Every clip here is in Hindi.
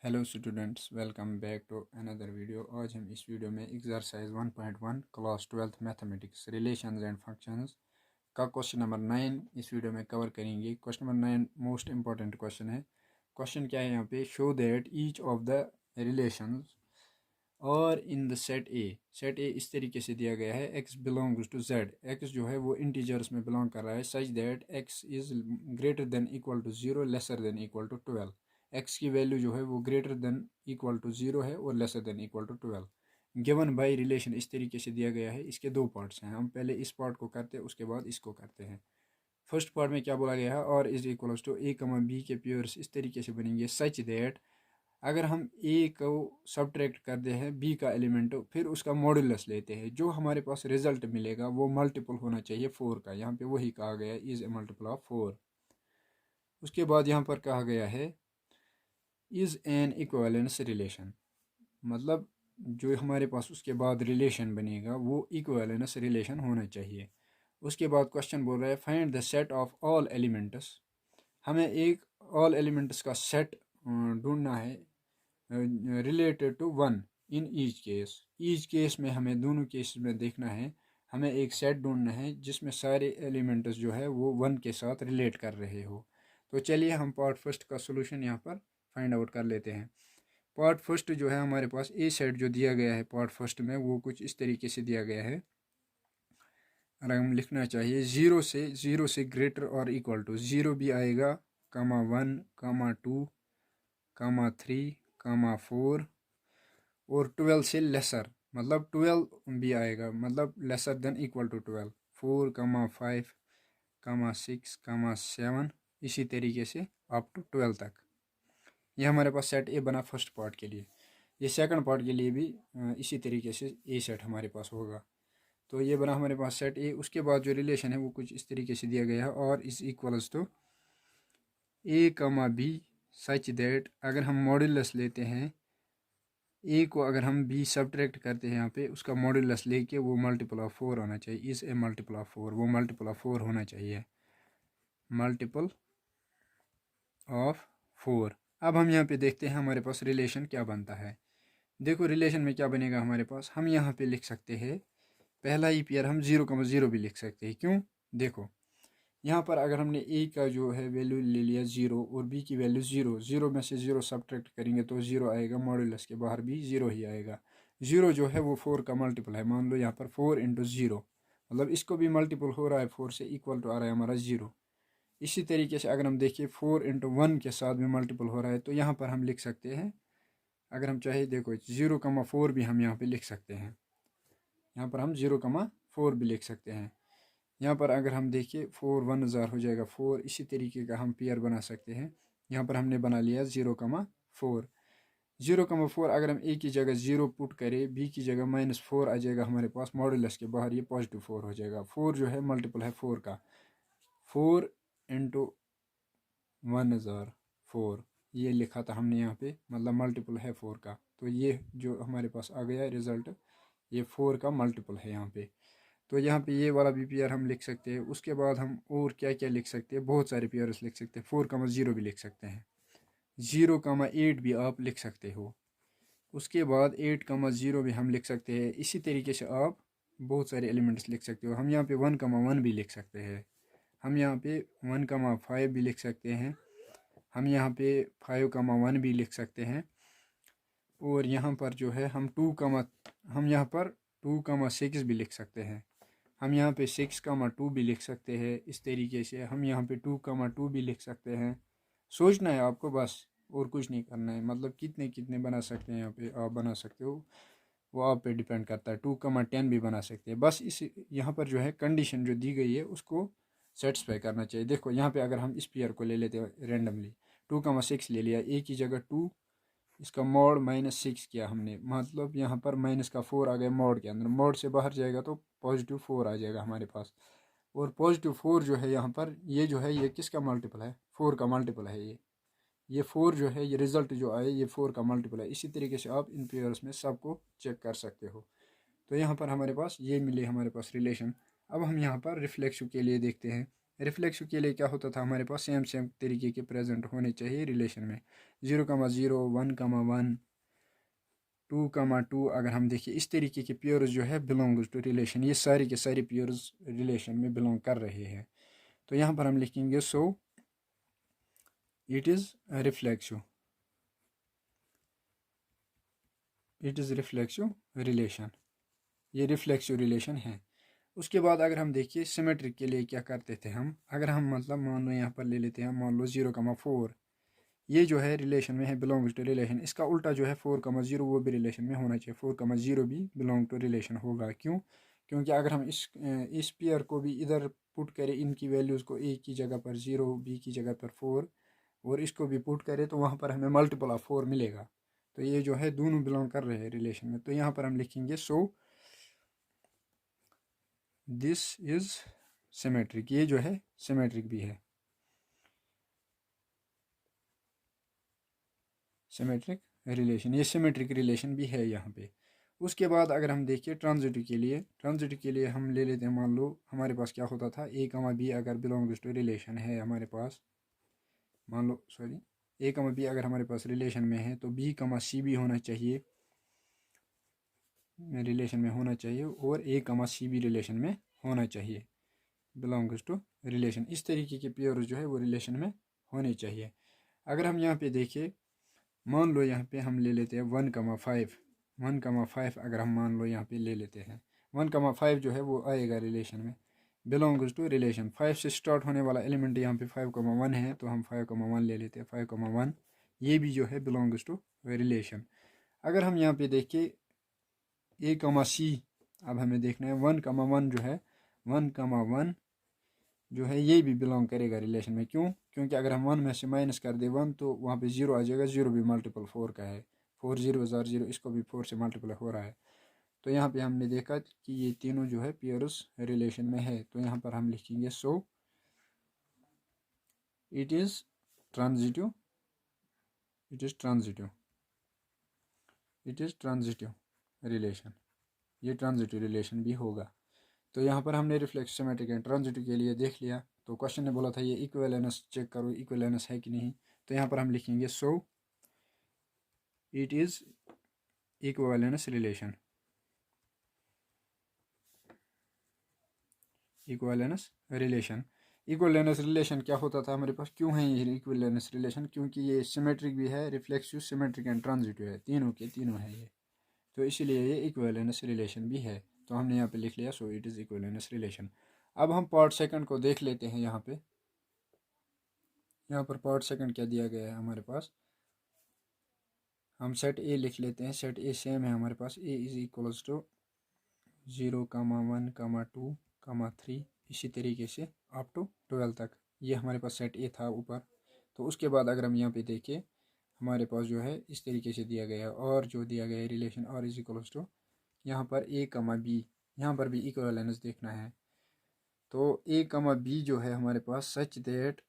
Hello students, welcome back to another video. आज हम इस वीडियो में exercise 1.1 class 12th mathematics relations and functions का क्वेश्चन नंबर 9 इस वीडियो में कवर करेंगे। Question number 9 most important question है। क्वेश्चन क्या है यहाँ पे, show that each of the relations और इन द सेट ए इस तरीके से दिया गया है, x belongs to z, x जो है वो इंटीजर्स में बिलोंग कर रहा है, such that x is greater than equal to 0 lesser than equal to 12। x की वैल्यू जो है वो ग्रेटर देन इक्वल टू 0 है और lesser than equal to 12। Given by relation इस तरीके से दिया गया है। इसके दो पार्ट्स हैं, हम पहले इस पार्ट को करते हैं उसके बाद इसको करते हैं। फर्स्ट पार्ट में क्या बोला गया है, और is equals to a, b के पेयर्स इस तरीके से बनेंगे सच दैट अगर हम a को सब्ट्रैक्ट करते हैं b का एलिमेंट, फिर उसका मॉड्यूलस लेते हैं, जो हमारे पास रिजल्ट मिलेगा वो मल्टीपल होना चाहिए 4 का। यहाँ पे वही कहा गया है, इज ए मल्टीपल ऑफ 4। उसके बाद यहाँ पर कहा गया है इज एन इक्विवेलेंस रिलेशन, मतलब जो हमारे पास उसके बाद रिलेशन बनेगा वो इक्विवेलेंस रिलेशन होना चाहिए। उसके बाद क्वेश्चन बोल रहा है find the set of all elements, हमें एक ऑल एलिमेंट्स का सेट ढूंढना है related to one in each case में हमें दोनों केस में देखना है, हमें एक सेट ढूंढना है जिसमें सारे एलिमेंट्स जो है वो वन के साथ रिलेट कर रहे हो। तो चलिए हम पार्ट फर्स्ट का सोल्यूशन यहाँ पर फाइंड आउट कर लेते हैं। पार्ट फर्स्ट जो है हमारे पास ए सेट जो दिया गया है पार्ट फर्स्ट में वो कुछ इस तरीके से दिया गया है। अगर हम लिखना चाहिए ज़ीरो से ग्रेटर और इक्वल टू, ज़ीरो भी आएगा, कामा 1, कामा 2, कामा 3, कामा 4 और 12 से लेसर, मतलब 12 भी आएगा, मतलब लेसर देन इक्वल टू 12, 4, कामा 5, कामा 6, कामा 7, इसी तरीके से अप टू 12 तक। ये हमारे पास सेट ए बना फर्स्ट पार्ट के लिए। ये सेकंड पार्ट के लिए भी इसी तरीके से ए सेट हमारे पास होगा। तो ये बना हमारे पास सेट ए। उसके बाद जो रिलेशन है वो कुछ इस तरीके से दिया गया है, और इस इक्वल्स टू ए कमा बी सच दैट अगर हम मॉड्यूलस लेते हैं ए को, अगर हम बी सब्ट्रैक्ट करते हैं यहाँ पे, उसका मॉड्यूलस लेके वो मल्टीपल ऑफ 4 होना चाहिए, इस ए मल्टीपल ऑफ 4, वो मल्टीपल ऑफ 4 होना चाहिए, मल्टीपल ऑफ 4। अब हम यहाँ पे देखते हैं हमारे पास रिलेशन क्या बनता है। देखो रिलेशन में क्या बनेगा हमारे पास, हम यहाँ पे लिख सकते हैं पहला ही पेयर हम 0,0 भी लिख सकते हैं। क्यों, देखो यहाँ पर अगर हमने ए का जो है वैल्यू ले लिया 0 और बी की वैल्यू 0, 0 में से 0 सब्ट्रैक्ट करेंगे तो 0 आएगा, मॉड्यूलस के बाहर भी 0 ही आएगा। 0 जो है वो 4 का मल्टीपल है, मान लो यहाँ पर 4 इंटू 0, मतलब इसको भी मल्टीपल हो रहा है 4 से, इक्वल टू आ रहा है हमारा 0। इसी तरीके से अगर हम देखिए 4 इंटू 1 के साथ भी मल्टीपल हो रहा है, तो यहाँ पर हम लिख सकते हैं, अगर हम चाहे देखो 0,4 भी हम यहाँ पर लिख सकते हैं, यहाँ पर हम 0,4 भी लिख सकते हैं। यहाँ पर अगर हम देखिए 4 1 हज़ार हो जाएगा 4, इसी तरीके का हम पेयर बना सकते हैं। यहाँ पर हमने बना लिया 0,4। 0,4 अगर हम ए की जगह 0 पुट करें, बी की जगह -4 आ जाएगा हमारे पास, मॉड्यूलस के बाहर ये पॉजिटिव 4 हो जाएगा। 4 जो है मल्टीपल है 4 का, 4 इंटू 1004 ये लिखा था हमने यहाँ पे, मतलब मल्टीपल है 4 का। तो ये जो हमारे पास आ गया रिजल्ट, ये 4 का मल्टीपल है यहाँ पे। तो यहाँ पे ये वाला भी पेयर हम लिख सकते हैं। उसके बाद हम और क्या क्या लिख सकते हैं, बहुत सारे पेयर्स लिख सकते हैं। 4,0 भी लिख सकते हैं, 0,8 भी आप लिख सकते हो। उसके बाद 8,0 भी हम लिख सकते हैं। इसी तरीके से आप बहुत सारे एलिमेंट्स लिख सकते हो। हम यहाँ पे 1,1 भी लिख सकते हैं, हम यहाँ पे 1,5 भी लिख सकते हैं, हम यहाँ पे 5,1 भी लिख सकते हैं। और यहाँ पर जो है हम हम यहाँ पर 2,6 भी लिख सकते हैं, हम यहाँ पे 6,2 भी लिख सकते हैं। इस तरीके से हम यहाँ पे 2,2 भी लिख सकते हैं। सोचना है आपको बस, और कुछ नहीं करना है, मतलब कितने कितने बना सकते हैं यहाँ पे आप बना सकते हो, वो आप पे डिपेंड करता है। 2,10 भी बना सकते हैं। बस इस यहाँ पर जो है कंडीशन जो दी गई है उसको सेटिस्फाई करना चाहिए। देखो यहाँ पे अगर हम इस पेयर को ले लेते हैं रेंडमली, 2,6 ले लिया, ए की जगह 2, इसका मोड -6 किया हमने, मतलब यहाँ पर माइनस का 4 आ गया मोड के अंदर, मोड से बाहर जाएगा तो पॉजिटिव 4 आ जाएगा हमारे पास। और पॉजिटिव 4 जो है यहाँ पर, ये जो है ये किसका मल्टीपल है, 4 का मल्टीपल है। ये 4 जो है, ये रिजल्ट जो आए ये 4 का मल्टीपल है। इसी तरीके से आप इन पेयर्स में सबको चेक कर सकते हो। तो यहाँ पर हमारे पास ये मिले हमारे पास रिलेशन। अब हम यहाँ पर रिफ्लेक्सिव के लिए देखते हैं। रिफ्लेक्सिव के लिए क्या होता था, हमारे पास सेम सेम तरीके के प्रेजेंट होने चाहिए रिलेशन में, 0,0 1,1 2,2 अगर हम देखिए इस तरीके के पेयर्स जो है बिलोंग्स टू रिलेशन, ये सारी के सारी पेयर्स रिलेशन में बिलोंग कर रहे हैं। तो यहाँ पर हम लिखेंगे सो it is reflexive, it is reflexive relation, ये रिफ्लेक्सिव रिलेशन है। उसके बाद अगर हम देखिए सिमेट्रिक के लिए क्या करते थे हम, अगर हम मतलब मान लो यहाँ पर ले लेते हैं, मान लो 0,4 ये जो है रिलेशन में है बिलोंग्स टू रिलेशन, इसका उल्टा जो है 4,0 वो भी रिलेशन में होना चाहिए, 4,0 भी बिलोंग टू रिलेशन होगा। क्यों? क्योंकि अगर हम इस पेयर को भी इधर पुट करें, इनकी वैल्यूज़ को ए की जगह पर 0, बी की जगह पर 4 और इसको भी पुट करें तो वहाँ पर हमें मल्टीपल ऑफ 4 मिलेगा। तो ये जो है दोनों बिलोंग कर रहे हैं रिलेशन में। तो यहाँ पर हम लिखेंगे सो दिस इज़ सिमेट्रिक, ये जो है सिमेट्रिक भी है, सिमेट्रिक रिलेशन, ये सिमेट्रिक रिलेशन भी है यहाँ पे। उसके बाद अगर हम देखिए ट्रांजिटिव के लिए, ट्रांजिटिव के लिए हम ले लेते हैं, मान लो हमारे पास क्या होता था, ए कमा बी अगर बिलोंग्स टू रिलेशन है हमारे पास, मान लो सॉरी ए कमा बी अगर हमारे पास रिलेशन में है तो बी कमा सी भी होना चाहिए, रिलेशन में होना चाहिए, और ए कमा सी भी रिलेशन में होना चाहिए, बिलोंग्स टू रिलेशन। इस तरीके के पेयर जो है वो रिलेशन में होने चाहिए। अगर हम यहाँ पे देखें, मान लो यहाँ पे हम ले लेते हैं 1,5, 1,5 अगर हम मान लो यहाँ पे ले लेते हैं, 1,5 जो है वो आएगा रिलेशन में, बिलोंग्स टू रिलेशन। 5 से स्टार्ट होने वाला एलिमेंट यहाँ पे 5,1 है तो हम 5,1 ले लेते हैं, 5,1 ये भी जो है बिलोंग्स टू रिलेशन। अगर हम यहाँ पे देखें ए कमा सी, अब हमें देखना है 1,1 जो है 1,1 जो है ये भी बिलोंग करेगा रिलेशन में। क्यों? क्योंकि अगर हम 1 में से माइनस कर दे 1 तो वहाँ पे 0 आ जाएगा, 0 भी मल्टीपल 4 का है, 4 0 0, इसको भी 4 से मल्टीपल हो रहा है। तो यहाँ पे हमने देखा कि ये तीनों जो है पेयर्स रिलेशन में है। तो यहाँ पर हम लिखेंगे सो it is transitive, it is transitive, it is transitive relation, ये ट्रांजिटिव रिलेशन भी होगा। तो यहाँ पर हमने रिफ्लेक्स सिमेट्रिक एंड ट्रांजिटिव के लिए देख लिया। तो क्वेश्चन ने बोला था ये इक्विवेलेंस चेक करो, इक्विवेलेंस है कि नहीं। तो यहाँ पर हम लिखेंगे सो it is equivalence relation, equivalence relation. Equivalence relation क्या होता था हमारे पास, क्यों है ये इक्विवेलेंस रिलेशन? क्योंकि ये सिमेट्रिक भी है, रिफ्लेक्सिव, सिमेट्रिक एंड ट्रांजिटिव है, तीनों के तीनों है ये, तो इसीलिए ये इक्विवेलेंस रिलेशन भी है। तो हमने यहाँ पे लिख लिया सो इट इज़ इक्विवेलेंस रिलेशन। अब हम पार्ट सेकंड को देख लेते हैं। यहाँ पे यहाँ पर पार्ट सेकंड क्या दिया गया है हमारे पास, हम सेट ए लिख लेते हैं। सेट ए सेम है हमारे पास, ए इज़ इक्वल्स टू 0,1, 2, 3, इसी तरीके से अप टू 12 तक, ये हमारे पास सेट ए था ऊपर। तो उसके बाद अगर हम यहाँ पे देखें हमारे पास जो है इस तरीके से दिया गया है, और जो दिया गया है रिलेशन और इज इक्वल्स टू यहाँ पर ए कमा बी, यहाँ पर भी इक्विवेलेंस देखना है। तो ए कमा बी जो है हमारे पास such that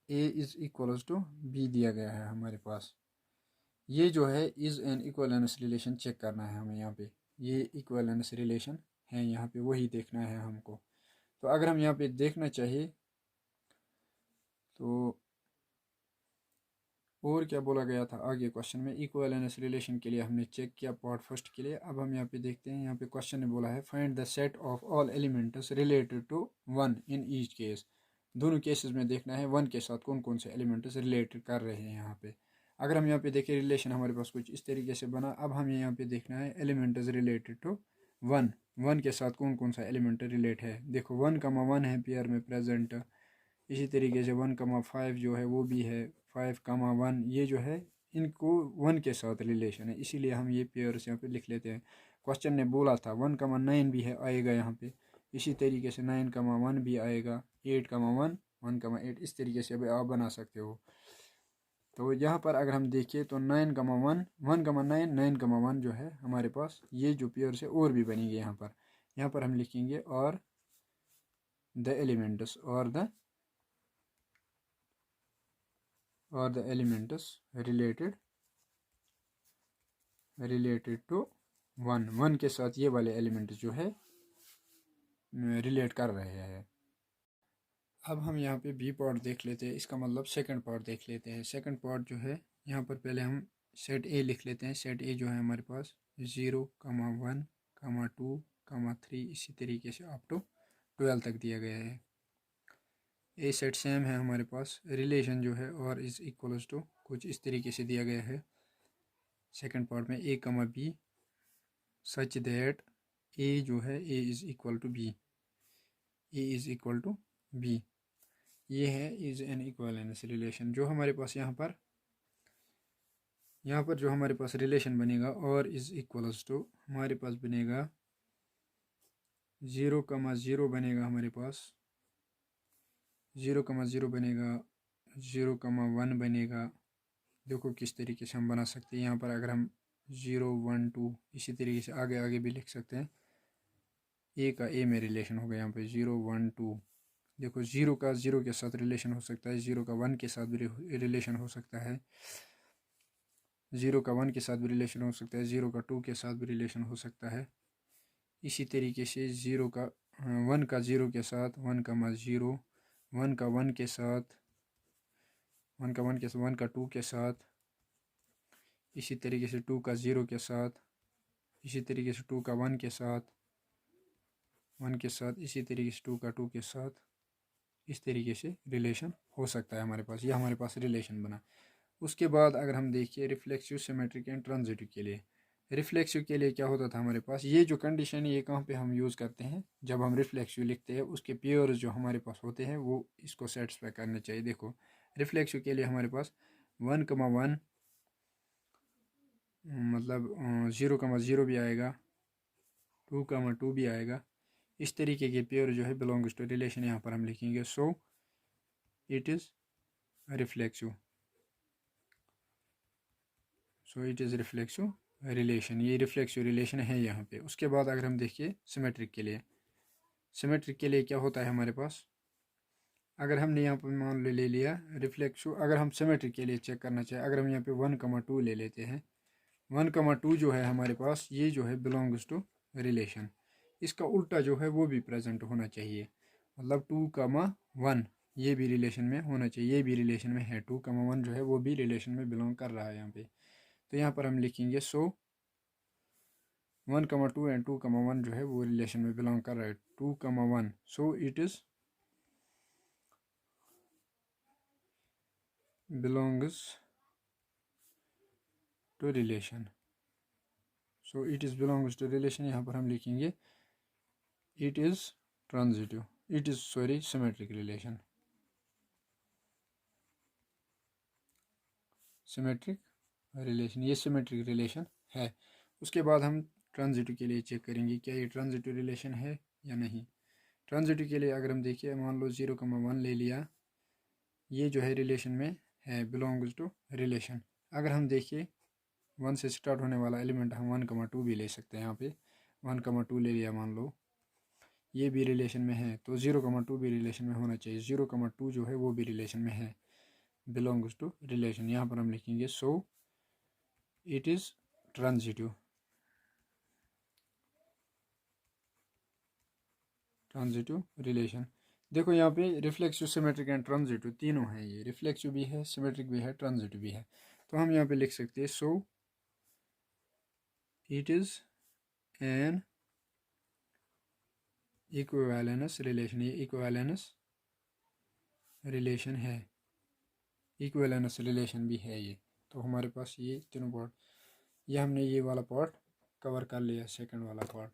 A is equals to B दिया गया है हमारे पास, ये जो है is an equivalence relation check करना है हमें। यहाँ पे ये इक्विवेलेंस रिलेशन है, यहाँ पे वही देखना है हमको। तो अगर हम यहाँ पे देखना चाहिए तो और क्या बोला गया था आगे क्वेश्चन में, इक्विवेलेंस रिलेशन के लिए हमने चेक किया पार्ट फर्स्ट के लिए। अब हम यहाँ पे देखते हैं, यहाँ पे क्वेश्चन ने बोला है find the set of all elements related to 1 in each case. दोनों केसेस में देखना है 1 के साथ कौन कौन से एलिमेंट्स रिलेटेड कर रहे हैं यहाँ पे। अगर हम यहाँ पे देखें रिलेशन हमारे पास कुछ इस तरीके से बना। अब हमें यहाँ पे देखना है एलिमेंट्स रिलेटेड टू 1, 1 के साथ कौन कौन सा एलिमेंट रिलेट है। देखो 1,1 है पेयर में प्रेजेंट, इसी तरीके से 1,5 जो है वो भी है, 5,1 ये जो है इनको 1 के साथ रिलेशन है, इसीलिए हम ये पेयर्स यहाँ पे लिख लेते हैं। क्वेश्चन ने बोला था 1,9 भी है आएगा यहाँ पे, इसी तरीके से 9,1 भी आएगा, 8,1, 1,8 इस तरीके से अभी आप बना सकते हो। तो यहाँ पर अगर हम देखें तो 9,1, 1,9, 9,1 जो है हमारे पास ये जो पेयर है और भी बनेंगे यहाँ पर हम लिखेंगे और the elements or the elements related to 1 के साथ ये वाले एलिमेंट जो है रिलेट कर रहे हैं। अब हम यहाँ पे बी पार्ट देख लेते हैं, इसका मतलब सेकंड पार्ट देख लेते हैं। सेकंड पार्ट जो है यहाँ पर पहले हम सेट ए लिख लेते हैं। सेट ए जो है हमारे पास 0,1,2,3 इसी तरीके से अप टू 12 तक दिया गया है। ए सेट सेम है हमारे पास। रिलेशन जो है और इज़ इक्वल्स टू कुछ इस तरीके से दिया गया है सेकंड पार्ट में, ए कमा बी सच दैट ए जो है A is equal to B, A is equal to B. ये है इज़ एन इक्विवेलेंस रिलेशन। जो हमारे पास यहाँ पर जो हमारे पास रिलेशन बनेगा और इज़ इक्वल्स टू हमारे पास बनेगा 0,0 बनेगा हमारे पास, 0,0 बनेगा, 0,1 बनेगा। देखो किस तरीके से हम बना सकते हैं। यहाँ पर अगर हम 0, 1, 2 इसी तरीके से आगे आगे भी लिख सकते हैं। ए का ए में रिलेशन होगा यहाँ पे 0, 1, 2। देखो 0 का 0 के साथ रिलेशन हो सकता है, 0 का 1 के साथ भी रिलेशन हो सकता है, 0 का 1 के साथ भी रिलेशन हो सकता है, 0 का 2 के साथ भी रिलेशन हो सकता है। इसी तरीके से 0 का 1 का 0 के साथ, 1 का 0, 1 का 1 के साथ, 1 का 1 के साथ, 1 का 2 के साथ, इसी तरीके से 2 का 0 के साथ, इसी तरीके से 2 का 1 के साथ, 1 के साथ, इसी तरीके से 2 का 2 के साथ, इस तरीके से रिलेशन हो सकता है हमारे पास। ये हमारे पास रिलेशन बना। उसके बाद अगर हम देखिए रिफ्लेक्सिव, सिमेट्रिक एंड ट्रांजिटिव के लिए, रिफ्लेक्सिव के लिए क्या होता था हमारे पास, ये जो कंडीशन है ये कहाँ पे हम यूज़ करते हैं, जब हम रिफ्लेक्सिव लिखते हैं उसके पेयर्स जो हमारे पास होते हैं वो इसको सेटिस्फाई करने चाहिए। देखो रिफ्लेक्सिव के लिए हमारे पास 1,1 मतलब 0,0 भी आएगा, 2,2 भी आएगा। इस तरीके के पेयर जो है बिलोंग्स टू रिलेशन यहाँ पर हम लिखेंगे। सो it is reflexive, so it is reflexive relation. ये रिफ्लेक्सिव रिलेशन है यहाँ पे। उसके बाद अगर हम देखिए सिमेट्रिक के लिए, सिमेट्रिक के लिए क्या होता है हमारे पास, अगर हमने यहाँ पर मान ले लिया रिफ्लेक्सिव, अगर हम सिमेट्रिक के लिए चेक करना चाहें, अगर हम यहाँ पे 1,2 ले लेते हैं, 1,2 जो है हमारे पास ये जो है बिलोंग्स टू रिलेशन। इसका उल्टा जो है वो भी प्रेजेंट होना चाहिए, मतलब 2,1 ये भी रिलेशन में होना चाहिए, ये भी रिलेशन में है। 2,1 जो है वो भी रिलेशन में बिलोंग कर रहा है यहाँ पे। तो यहाँ पर हम लिखेंगे सो 1,2 एंड 2,1 जो है वो रिलेशन में बिलोंग कर रहा है। 2,1 so it is belongs to relation, so it is belongs to relation. यहाँ पर हम लिखेंगे it is transitive, it is sorry symmetric relation, symmetric relation, ये सिमेट्रिक रिलेशन है। उसके बाद हम ट्रांजिटिव के लिए चेक करेंगे क्या ये ट्रांजिटिव रिलेशन है या नहीं। ट्रांजिटिव के लिए अगर हम देखिए, मान लो 0,1 ले लिया, ये जो है रिलेशन में है, बिलोंग्स टू रिलेशन। अगर हम देखिए 1 से स्टार्ट होने वाला एलिमेंट हम 1,2 भी ले सकते हैं। यहाँ पे 1,2 ले लिया, मान लो ये भी रिलेशन में है, तो 0,2 भी रिलेशन में होना चाहिए। 0,2 जो है वो भी रिलेशन में है, बिलोंग्स टू रिलेशन। यहाँ पर हम लिखेंगे सो it is transitive, transitive relation. देखो यहाँ पे रिफ्लेक्सिव, सिमेट्रिक एंड ट्रांजिटिव तीनों हैं, ये रिफ्लेक्सिव भी है, सिमेट्रिक भी है, ट्रांजिटिव भी है। तो हम यहाँ पे लिख सकते हैं सो it is an equivalence relation. ये इक्विवेलेंस रिलेशन है, इक्विवेलेंस रिलेशन भी है ये। तो हमारे पास ये तीनों पार्ट, ये हमने ये वाला पार्ट कवर कर लिया, सेकंड वाला पार्ट।